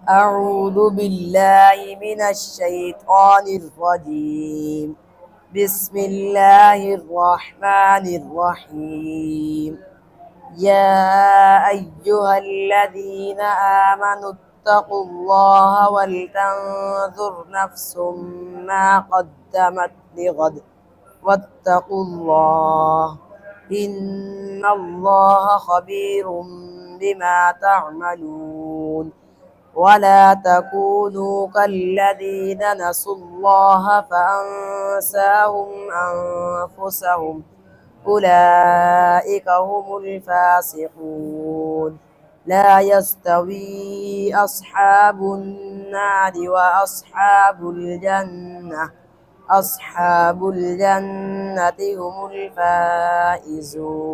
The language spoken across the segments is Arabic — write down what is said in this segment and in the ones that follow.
أعوذ بالله من الشيطان الرجيم. بسم الله الرحمن الرحيم. يا أيها الذين آمنوا اتقوا الله ولتنظر نفس ما قدمت لغد واتقوا الله إن الله خبير بما تعملون. ولا تكونوا كالذين نسوا الله فأنساهم أنفسهم أولئك هم الفاسقون. لا يستوي أصحاب النار وأصحاب الجنة. أصحاب الجنة هم الفائزون.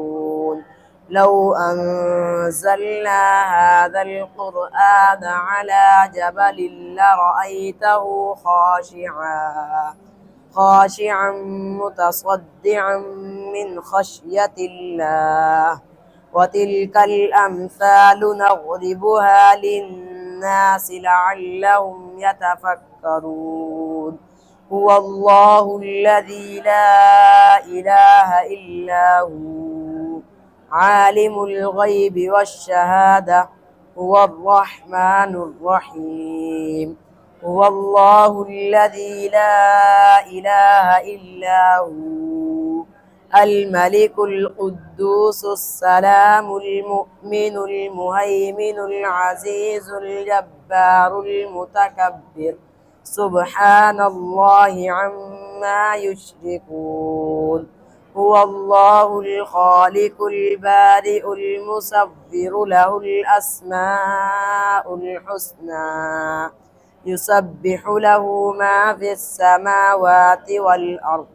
لو أنزلنا هذا القرآن على جبل لرأيته خاشعا متصدعا من خشية الله. وتلك الأمثال نضربها للناس لعلهم يتفكرون. هو الله الذي لا إله إلا هو عالم الغيب والشهادة. هو الرحمن الرحيم. هو الله الذي لا إله إلا هو الملك القدوس السلام المؤمن المهيمن العزيز الجبار المتكبر. سبحان الله عما يشركون. هو الله الخالق البارئ المصور له الأسماء الحسنى يسبح له ما في السماوات والأرض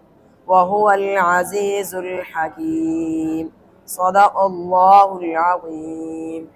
وهو العزيز الحكيم. صدق الله العظيم.